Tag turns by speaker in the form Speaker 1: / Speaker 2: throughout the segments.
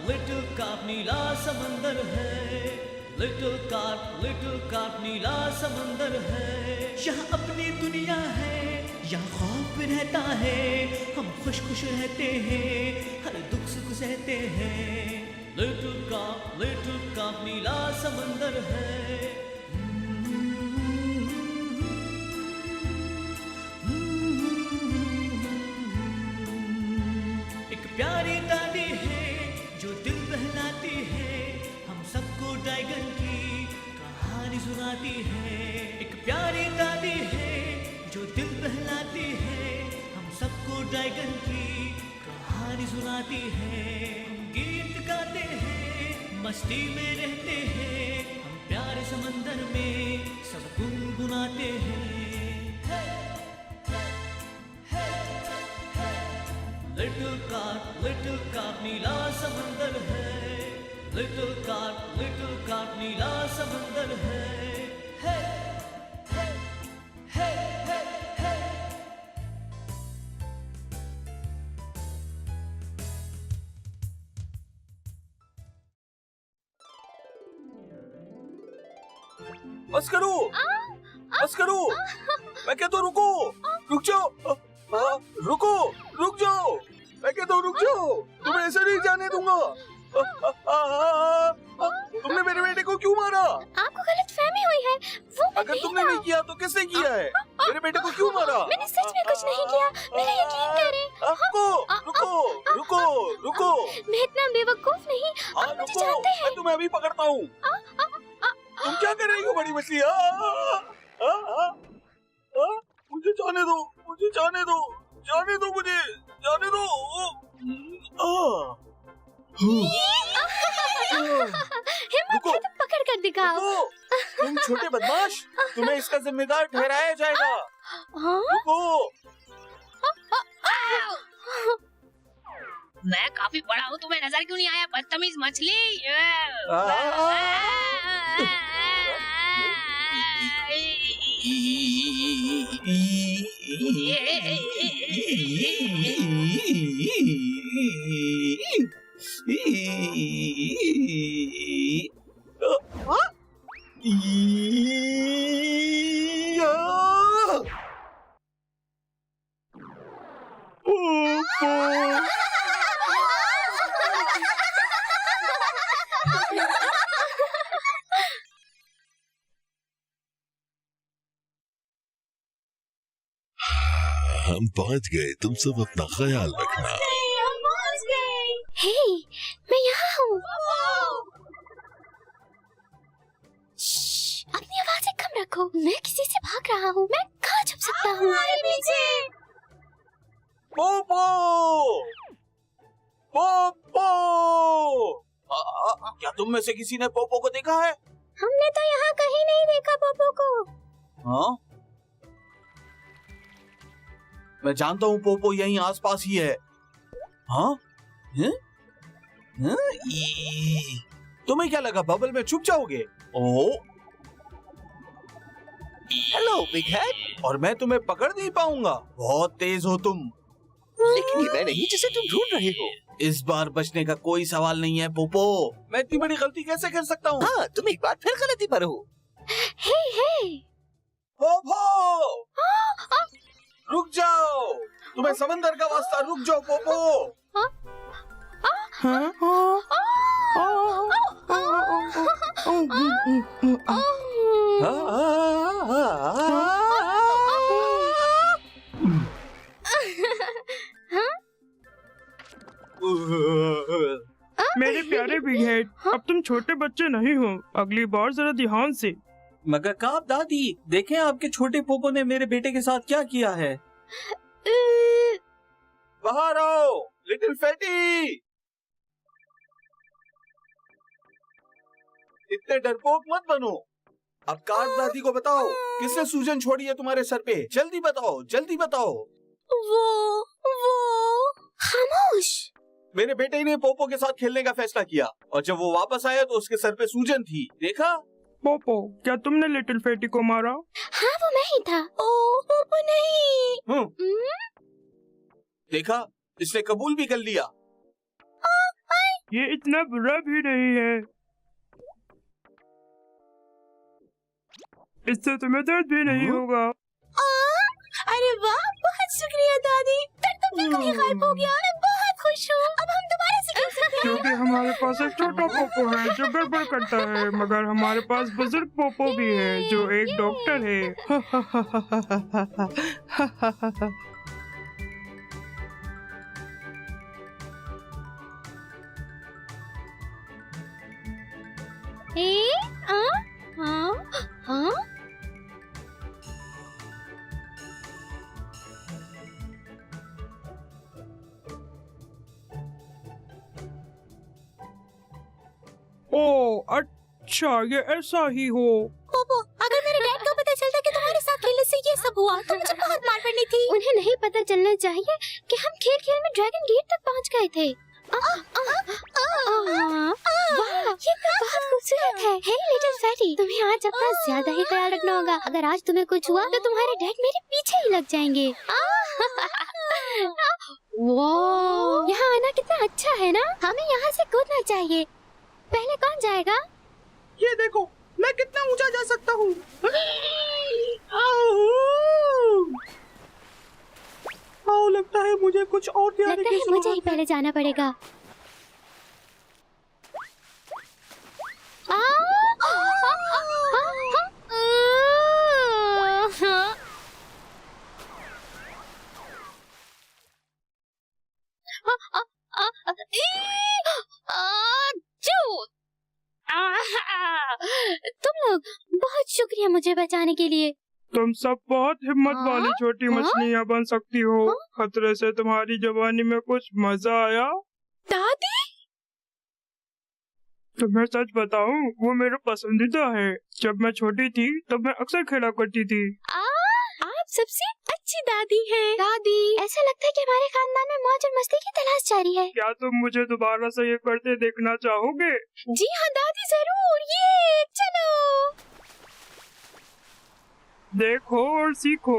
Speaker 1: Little carp नीला समंदर है। Little carp नीला समंदर है। यहाँ अपनी दुनिया है, यहाँ खौफ रहता है, हम खुश खुश रहते हैं, हर दुख सुख सहते हैं। लिटिल कार्प नीला समंदर है। एक प्यारी दादी है जो दिल बहलाती है, हम सबको ड्रैगन की कहानी सुनाती है। एक प्यारी दादी है जो दिल बहलाती है, हम सबको ड्रैगन की कहानी सुनाती है। हम गीत गाते हैं, मस्ती में रहते हैं, हम प्यारे समंदर में सब गुनगुनाते हैं। लिटिल कार्प नीला समंदर है। लिटिल कार्प नीला समंदर है।
Speaker 2: बस करो, बस करो। मैं कहता हूँ रुको, रुक जाओ, रुक जाओ। मैं कहता हूँ रुक जाओ, तुम्हें ऐसे नहीं जाने दूंगा। तुमने मेरे बेटे को क्यों मारा?
Speaker 3: आपको गलतफहमी हुई है, वो मैं
Speaker 2: अगर तुमने नहीं किया तो किसने किया है? मेरे बेटे को क्यों मारा?
Speaker 3: मैंने सच में कुछ नहीं किया, मेरा यकीन करें।
Speaker 2: रुको।
Speaker 3: मैं इतना बेवकूफ नहीं, आप मुझे जानते हैं।
Speaker 2: मैं तुम्हें अभी पकड़ता हूँ। तुम क्या कर रही हो बड़ी मछली? मुझे जाने दो, मुझे।
Speaker 3: हिम्मत है तो पकड़ कर दिखाओ।
Speaker 2: तुम छोटे बदमाश, तुम्हें इसका जिम्मेदार ठहराया जाएगा। रुको।
Speaker 4: मैं काफी बड़ा हूँ, तुम्हें नजर क्यों नहीं आया बदतमीज मछली?
Speaker 5: हम पहुंच गए, तुम सब अपना ख्याल रखना।
Speaker 3: हे, मैं यहाँ हूँ। अपनी आवाजें कम रखो, मैं किसी से भाग रहा हूँ। मैं कहाँ छुप सकता हूँ?
Speaker 2: पोपो! क्या तुम में से किसी ने पोपो को देखा है?
Speaker 3: हमने तो यहाँ कहीं नहीं देखा पोपो को।
Speaker 2: हाँ? मैं जानता हूँ पोपो यहीं आसपास ही है। हाँ? तुम्हें क्या लगा बबल में छुप जाओगे? Hello big head. और मैं तुम्हें पकड़ नहीं पाऊंगा, बहुत तेज हो तुम।
Speaker 6: लेकिन ये मैं नहीं जिसे तुम ढूंढ रहे हो।
Speaker 2: इस बार बचने का कोई सवाल नहीं है पोपो। मैं इतनी बड़ी गलती कैसे कर सकता हूँ?
Speaker 6: हाँ, तुम एक बार फिर गलती पर हो।
Speaker 3: हे।
Speaker 2: पोपो! रुक जाओ, तुम्हें समंदर का वास्ता, रुक जाओ पोपो।
Speaker 7: मेरे प्यारे बिग हेड, अब तुम छोटे बच्चे नहीं हो, अगली बार जरा ध्यान से।
Speaker 2: मगर काब दादी, देखें आपके छोटे पोपो ने मेरे बेटे के साथ क्या किया है। बाहर आओ लिटिल फैटी। इतने डरपोक मत बनो। अब काब दादी को बताओ किसने सूजन छोड़ी है तुम्हारे सर पे। जल्दी बताओ, जल्दी बताओ।
Speaker 3: वो खामोश।
Speaker 2: मेरे बेटे ने पोपो के साथ खेलने का फैसला किया और जब वो वापस आया तो उसके सर पे सूजन थी। देखा?
Speaker 7: पोपो, क्या तुमने लिटिल फैटी को मारा?
Speaker 3: हाँ, वो मैं ही था। ओ पोपो नहीं।
Speaker 2: देखा, इसने कबूल भी कर लिया।
Speaker 7: ये इतना बुरा भी नहीं है। इससे तुम्हें दर्द भी नहीं होगा।
Speaker 3: अरे वाह, बहुत शुक्रिया दादी। दर्द तो बिल्कुल ही गायब हो गया। मैं बहुत खुश हूँ। अब हम दोबारा से खेल सकते हैं।
Speaker 7: क्योंकि हमारे पास एक छोटा पोपो है जो गड़बड़ करता है, मगर हमारे पास बुजुर्ग पोपो भी है जो एक डॉक्टर है।
Speaker 3: हाँ?
Speaker 7: ओह अच्छा, ये ऐसा ही हो।
Speaker 3: पोपो, अगर मेरे डैड को पता चलता कि तुम्हारे साथ खेलने से ये सब हुआ तो मुझे बहुत मार पड़नी थी। उन्हें नहीं पता चलना चाहिए कि हम खेल खेल में ड्रैगन गेट तक पहुंच गए थे। वाह, ये बहुत खूबसूरत है। हे लिटिल फैटी, तुम्हें आज अपना ज्यादा ही ख्याल रखना होगा। अगर आज तुम्हें कुछ हुआ तो तुम्हारे डैड मेरे पीछे ही लग जाएंगे। वाह, यहाँ आना कितना अच्छा है ना। हमें यहाँ से कूदना चाहिए। पहले कौन जाएगा?
Speaker 2: ये देखो, मैं कितना ऊंचा जा सकता हूँ। लगता है मुझे कुछ और तैयारी
Speaker 3: लगता
Speaker 2: की
Speaker 3: है मुझे ही
Speaker 2: जरूरत है।
Speaker 3: पहले जाना पड़ेगा। तुम लोग बहुत शुक्रिया मुझे बचाने के लिए।
Speaker 7: तुम सब बहुत हिम्मत
Speaker 3: हाँ?
Speaker 7: वाली छोटी
Speaker 3: हाँ?
Speaker 7: मछलियाँ बन सकती हो। खतरे से तुम्हारी जवानी में कुछ मजा आया?
Speaker 3: दादी,
Speaker 7: तुम्हें सच बताऊं, वो मेरा पसंदीदा है। जब मैं छोटी थी तब मैं अक्सर खेला करती थी।
Speaker 3: आप सबसे अच्छी दादी हैं। दादी, ऐसा लगता है कि हमारे खानदान में मौज और मस्ती की तलाश जारी है।
Speaker 7: क्या तुम मुझे दोबारा से ये करते देखना चाहोगे?
Speaker 3: जी हाँ दादी, जरूर। ये चलो।
Speaker 7: देखो और सीखो।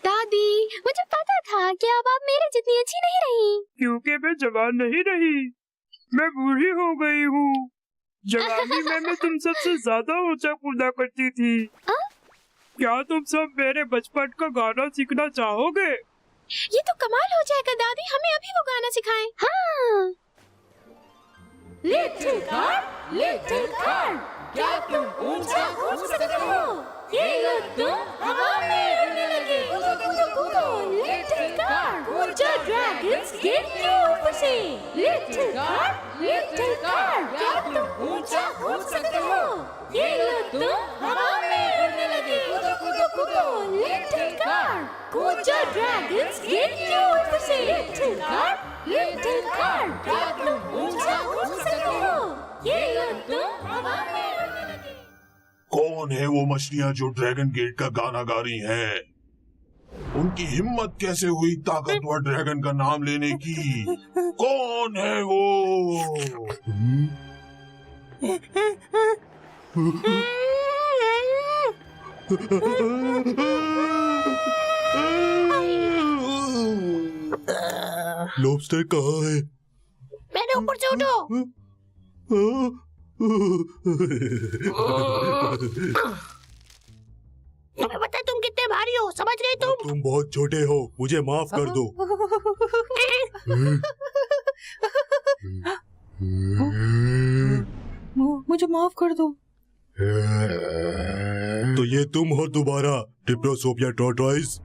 Speaker 3: दादी, मुझे पता था कि अब आप मेरे जितनी अच्छी नहीं रही।
Speaker 7: क्योंकि मैं जवान नहीं रही, मैं बूढ़ी हो गई हूँ। जवानी में मैं तुम सबसे ज्यादा ऊंचा कूदा करती थी। क्या तुम सब मेरे बचपन का गाना सीखना चाहोगे?
Speaker 3: ये तो कमाल हो जाएगा दादी, हमें अभी वो गाना सिखाएं। हाँ। लिटिल कार, क्या तुम ऊंचा कूद सकते हो? ये लो तुम हवा में उड़ने लगे। कूदो कूदो कूदो, लिटिल कार, कूदो ड्रैगन्स गेट के ऊपर से। लिटिल कार, क्या तुम ऊंचा कूद सकते हो? ये लो तुम हवा में उड़ने लगे। कूदो कूदो कूदो, लिटिल कार, कूदो ड्रैगन्स गेट के ऊपर से। लिटिल कार, क्या तुम ऊंचा कूद सकते हो? ये लो तुम हवा में उड़ने लगे।
Speaker 5: कौन है वो मछलियाँ जो ड्रैगन गेट का गाना गा रही हैं? उनकी हिम्मत कैसे हुई ताकतवर ड्रैगन का नाम लेने की? कौन है वो? लॉबस्टर कहाँ है?
Speaker 3: मैंने ऊपर से उठो। तुम्हें पता है तुम कितने भारी हो, समझ रहे तुम?
Speaker 5: तुम बहुत छोटे हो, मुझे माफ कर दो।
Speaker 1: मुझे माफ कर दो।
Speaker 5: तो ये तुम हो दोबारा, डिप्लोसोपिया टॉर्टॉइस?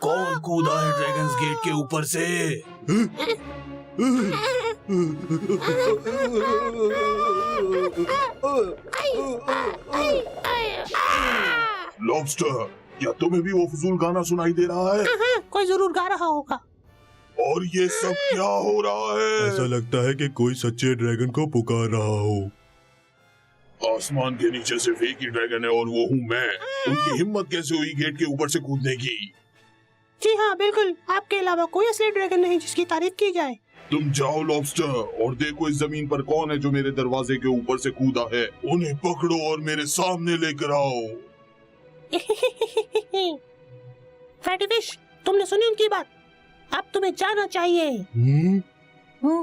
Speaker 2: कौन कूदा है ड्रैगन्स गेट के ऊपर से?
Speaker 5: लॉबस्टर, क्या तुम्हें भी वो फजूल गाना सुनाई दे रहा है?
Speaker 1: कोई जरूर गा रहा होगा।
Speaker 5: और ये सब क्या हो रहा है? ऐसा लगता है कि कोई सच्चे ड्रैगन को पुकार रहा हो। आसमान के नीचे सिर्फ एक ही ड्रैगन है और वो हूँ मैं। उनकी हिम्मत कैसे हुई गेट के ऊपर से कूदने की?
Speaker 8: जी हाँ बिल्कुल, आपके अलावा कोई असली ड्रैगन नहीं जिसकी तारीफ की जाए।
Speaker 5: तुम जाओ लॉबस्टर और देखो इस जमीन पर कौन है जो मेरे दरवाजे के ऊपर से कूदा है। उन्हें पकड़ो और मेरे सामने लेकर आओ।
Speaker 8: फैटी फिश, तुमने सुनी उनकी बात? अब तुम्हें जाना चाहिए।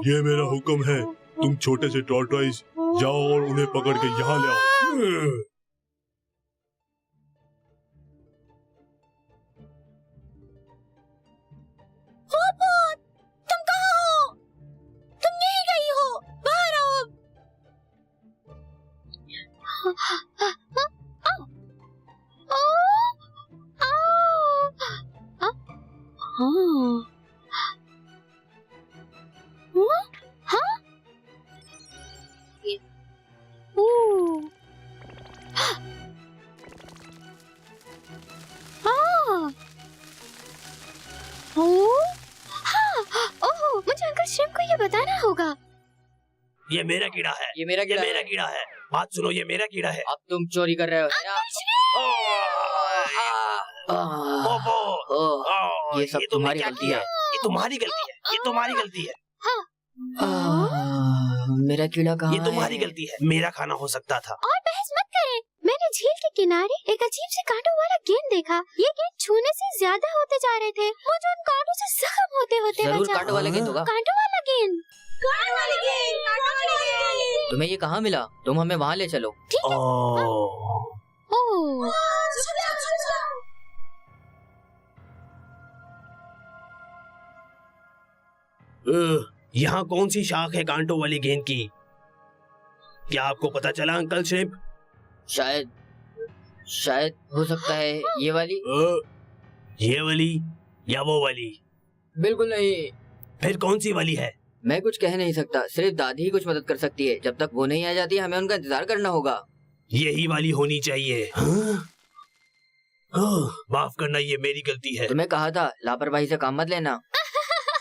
Speaker 9: ये मेरा हुक्म है। तुम छोटे से टॉर्टोइस जाओ और उन्हें पकड़ के यहाँ ले आओ।
Speaker 3: तुम कहाँ हो? तुम यहीं गई हो? बाहर आओ अब। मुझे अंकल श्रिम्प को ये बताना होगा।
Speaker 10: ये मेरा कीड़ा है।
Speaker 6: ये मेरा कीड़ा
Speaker 10: कीड़ा है। बात सुनो, ये मेरा कीड़ा है।
Speaker 6: अब तुम चोरी कर रहे हो। ये सब तुम्हारी गलती है।
Speaker 10: ये तुम्हारी गलती है। ये तुम्हारी गलती है।
Speaker 6: मेरा कीड़ा कहाँ है?
Speaker 10: ये तुम्हारी गलती है। मेरा खाना हो सकता था।
Speaker 3: और बहस मत करें। मैंने झील के किनारे एक अजीब से कांटों वाला गेंद देखा। ये गेंद छूने से ज्यादा होते जा रहे थे। मुझे उन कांटों से जख्म होते
Speaker 6: जरूर
Speaker 3: बचा।
Speaker 6: कांटों वाला गेंद होगा।
Speaker 3: कांटों वाला गेंद।
Speaker 6: तुम्हें ये कहाँ मिला? तुम हमें वहाँ ले चलो।
Speaker 3: ठीक है।
Speaker 10: यहाँ कौन सी शाख है कांटों वाली गेंद की? क्या आपको पता चला अंकल श्रिम्प?
Speaker 6: शायद हो सकता है ये वाली।
Speaker 10: ये वाली या वो वाली?
Speaker 6: बिल्कुल नहीं।
Speaker 10: फिर कौन सी वाली है?
Speaker 6: मैं कुछ कह नहीं सकता, सिर्फ दादी ही कुछ मदद कर सकती है। जब तक वो नहीं आ जाती हमें उनका इंतजार करना होगा।
Speaker 10: यही वाली होनी चाहिए। माफ करना, ये मेरी गलती है।
Speaker 6: तुम्हें कहा था लापरवाही से काम मत लेना।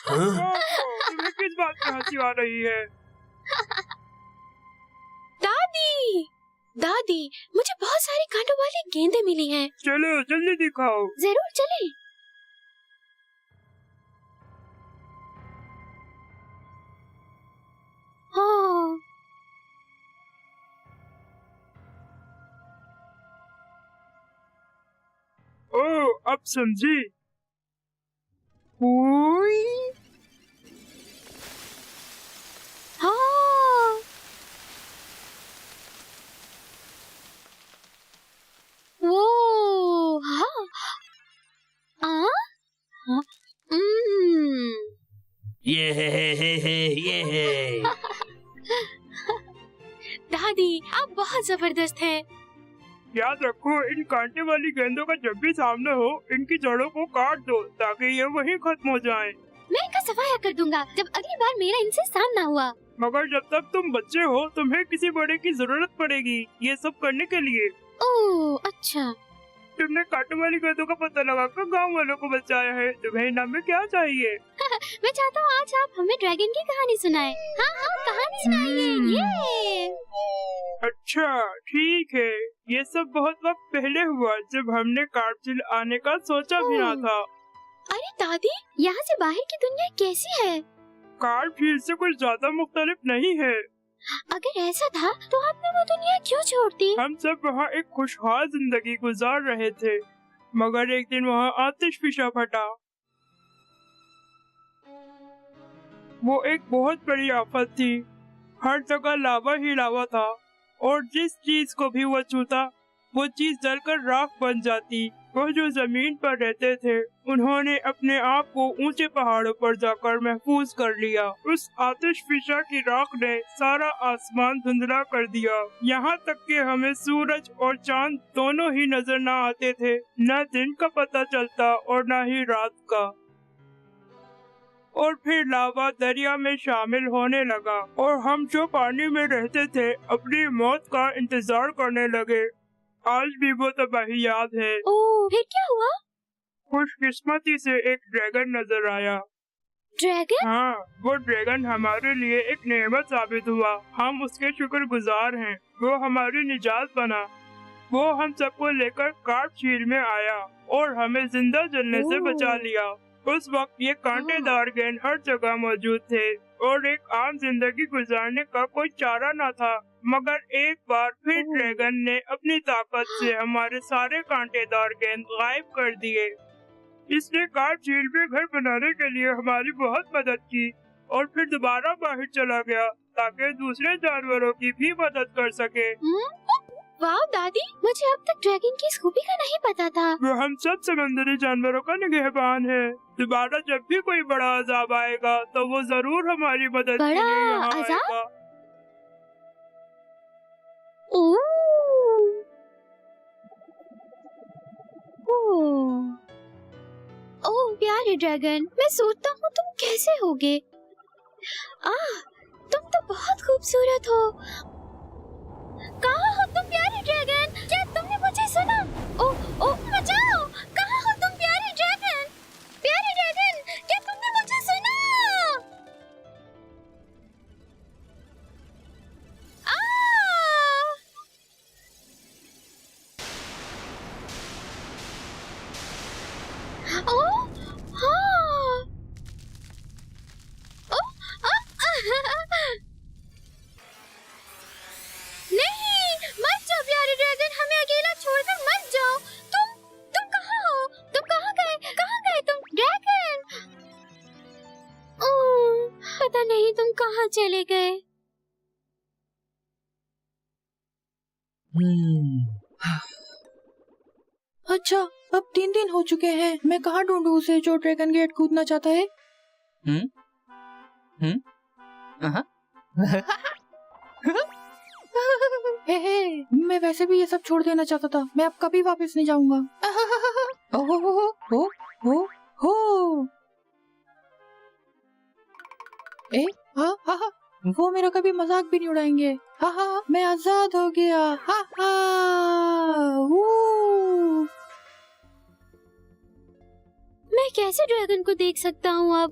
Speaker 7: तुम्हें किस बात की हंसी आ रही है?
Speaker 3: दादी, मुझे बहुत सारी कांटों वाली गेंदें मिली हैं।
Speaker 7: चलो जल्दी दिखाओ।
Speaker 3: जरूर चलें। हाँ।
Speaker 7: ओह, अब समझी।
Speaker 3: हाँ। वो हाँ।
Speaker 10: ये है।
Speaker 3: दादी, आप बहुत जबरदस्त हैं।
Speaker 7: याद रखो, इन कांटे वाली गेंदों का जब भी सामना हो, इनकी जड़ों को काट दो ताकि ये वहीं खत्म हो जाएं।
Speaker 3: मैं इनका सफाया कर दूंगा जब अगली बार मेरा इनसे सामना हुआ।
Speaker 7: मगर जब तक तुम बच्चे हो, तुम्हें किसी बड़े की जरूरत पड़ेगी ये सब करने के लिए।
Speaker 3: ओह अच्छा।
Speaker 7: तुमने कांटे वाली गेंदों का पता लगाकर गांव वालों को बचाया है। तुम्हें इनाम में क्या चाहिए?
Speaker 3: मैं चाहता हूँ आज आप हमें ड्रैगन की कहानी सुनाएं। हाँ, कहानी सुनाइए। ये
Speaker 7: अच्छा ठीक है। ये सब बहुत वक्त पहले हुआ जब हमने कार्पचिल आने का सोचा भी ना था।
Speaker 3: अरे दादी, यहाँ से बाहर की दुनिया कैसी है?
Speaker 7: कार्पचिल से कुछ ज्यादा मुख्तलिफ नहीं है।
Speaker 3: अगर ऐसा था तो आपने वो दुनिया क्यों छोड़ दी?
Speaker 7: हम सब वहाँ एक खुशहाल जिंदगी गुजार रहे थे, मगर एक दिन वहाँ आतिशफिशा फटा। वो एक बहुत बड़ी आफत थी। हर जगह लावा ही लावा था और जिस चीज को भी वो छूता वो चीज जलकर राख बन जाती। वो जो जमीन पर रहते थे उन्होंने अपने आप को ऊंचे पहाड़ों पर जाकर महफूज कर लिया। उस आतिशफिशा की राख ने सारा आसमान धुंधला कर दिया। यहाँ तक कि हमें सूरज और चांद दोनों ही नजर न आते थे। न दिन का पता चलता और न ही रात का। और फिर लावा दरिया में शामिल होने लगा और हम जो पानी में रहते थे अपनी मौत का इंतजार करने लगे। आज भी वो तबाही याद है।
Speaker 3: ओह, फिर क्या हुआ?
Speaker 7: खुशकिस्मती से एक ड्रैगन नजर आया।
Speaker 3: ड्रैगन?
Speaker 7: हाँ, वो ड्रैगन हमारे लिए एक नेमत साबित हुआ। हम उसके शुक्रगुजार हैं। वो हमारी निजात बना। वो हम सबको लेकर कार्प झील में आया और हमें जिंदा जलने से बचा लिया। उस वक्त ये कांटेदार गेंद हर जगह मौजूद थे और एक आम जिंदगी गुजारने का कोई चारा न था। मगर एक बार फिर ड्रैगन ने अपनी ताकत से हमारे सारे कांटेदार गेंद गायब कर दिए। इसने कार्प झील में घर बनाने के लिए हमारी बहुत मदद की और फिर दोबारा बाहर चला गया ताकि दूसरे जानवरों की भी मदद कर सके।
Speaker 3: वाह दादी, मुझे अब तक ड्रैगन की इस खूबी का नहीं पता था।
Speaker 7: वो हम सब समंदरी जानवरों का निगहबान है। दोबारा जब भी कोई बड़ा अजाब आएगा तो वो जरूर हमारी मदद के लिए यहाँ आएगा।
Speaker 3: ओह प्यारे ड्रैगन, मैं सोचता हूँ तुम कैसे होगे। तुम तो बहुत खूबसूरत हो। कहाँ हो तुम प्यारे ड्रैगन? क्या तुमने मुझे सुना? ओह बचाओ! कहाँ हो तुम प्यारे ड्रैगन? प्यारे ड्रैगन, क्या तुमने मुझे सुना? नहीं, मत जाओ प्यारे ड्रैगन, हमें अकेला छोड़कर मत जाओ। तुम कहाँ हो? तुम कहाँ गए तुम ड्रैगन? पता नहीं तुम कहाँ चले गए।
Speaker 11: अच्छा, अब 3 दिन हो चुके हैं। मैं कहाँ ढूंढूं उसे जो ड्रैगन गेट कूदना चाहता है? मैं वैसे भी ये सब छोड़ देना चाहता था। मैं अब कभी वापस नहीं जाऊंगा। वो मेरा कभी मजाक भी नहीं उड़ाएंगे। मैं आजाद हो गया।
Speaker 3: मैं कैसे ड्रैगन को देख सकता हूँ अब?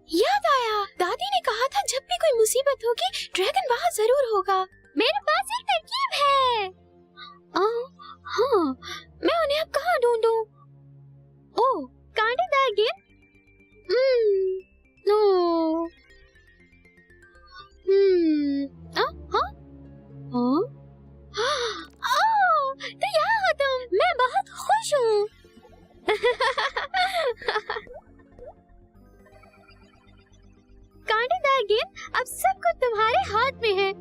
Speaker 3: याद आया, दादी ने कहा था जब भी कोई मुसीबत होगी ड्रैगन वहाँ जरूर होगा। मेरे पास एक तरकीब है। हाँ, मैं उन्हें अब कहाँ ढूंढूं? ओह, कांटेदार गेंद? तो यहाँ हो तुम। मैं बहुत खुश हूँ। कांटेदार गेंद, अब सब कुछ तुम्हारे हाथ में है।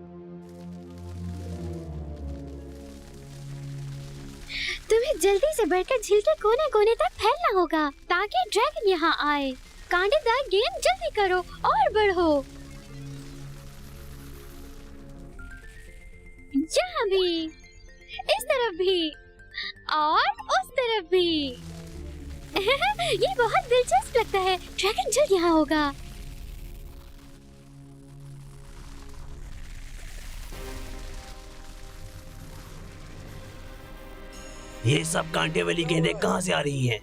Speaker 3: तुम्हें जल्दी से बढ़कर झील के कोने कोने तक फैलना होगा ताकि ड्रैगन यहाँ आए। कांटेदार गेंद, जल्दी करो और बढ़ो। यहाँ भी, इस तरफ भी और उस तरफ भी। ये बहुत दिलचस्प लगता है। ड्रैगन जल्द यहाँ होगा।
Speaker 10: ये सब कांटे वाली गेंदें कहाँ से आ रही हैं?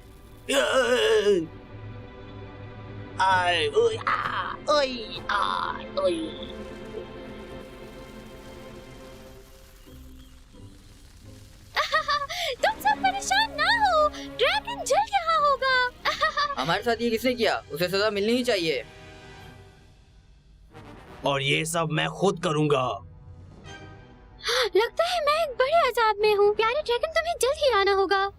Speaker 3: तुम सब परेशान ना हो, ड्रैगन जल्द यहाँ होगा।
Speaker 6: हमारे साथ ये किसने किया? उसे सजा मिलनी ही चाहिए।
Speaker 10: और ये सब मैं खुद करूँगा।
Speaker 3: लगता है मैं एक बड़े अजाब में हूँ। प्यारे ड्रैगन, तुम्हें जल्द ही आना होगा।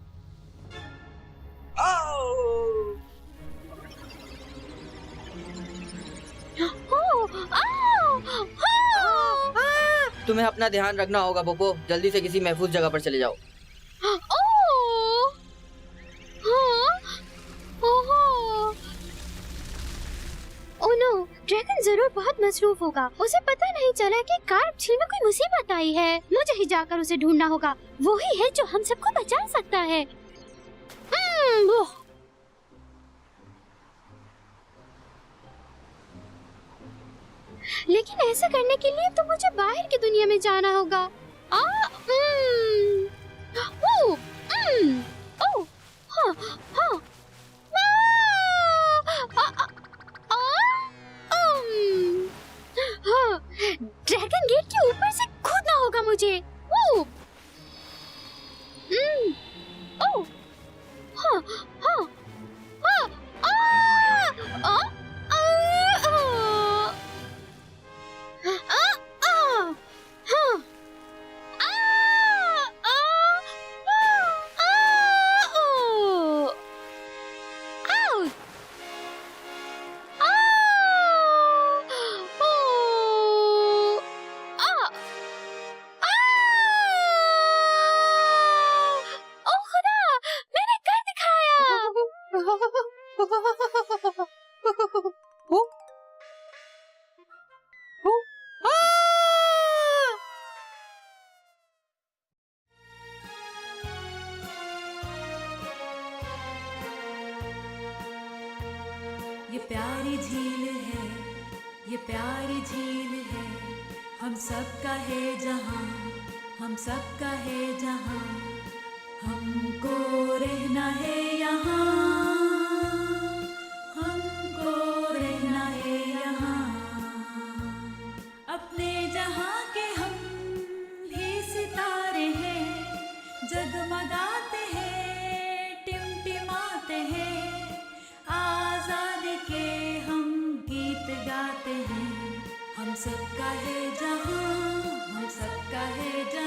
Speaker 6: तुम्हें अपना ध्यान रखना होगा पोपो। जल्दी से किसी महफूज जगह पर चले जाओ।
Speaker 3: ओह नो, ड्रैगन जरूर बहुत मसरूफ होगा। उसे पता नहीं चला कि कार्प झील में कोई मुसीबत आई है। मुझे ही जाकर उसे ढूंढना होगा। वो ही है जो हम सबको बचा सकता है। लेकिन ऐसा करने के लिए तो मुझे बाहर की दुनिया में जाना होगा। हाँ, ये प्यारी झील है, ये प्यारी झील है, हम सबका है जहाँ, हम सबका है जहाँ, हमको रहना है यहाँ, हमको रहना है यहाँ। अपने जहाँ के हम भी सितारे हैं, जगमगाते हैं, टिमटिमाते हैं, आजादी के हम गीत गाते हैं। हम सबका है जहाँ, हम सबका है जहाँ।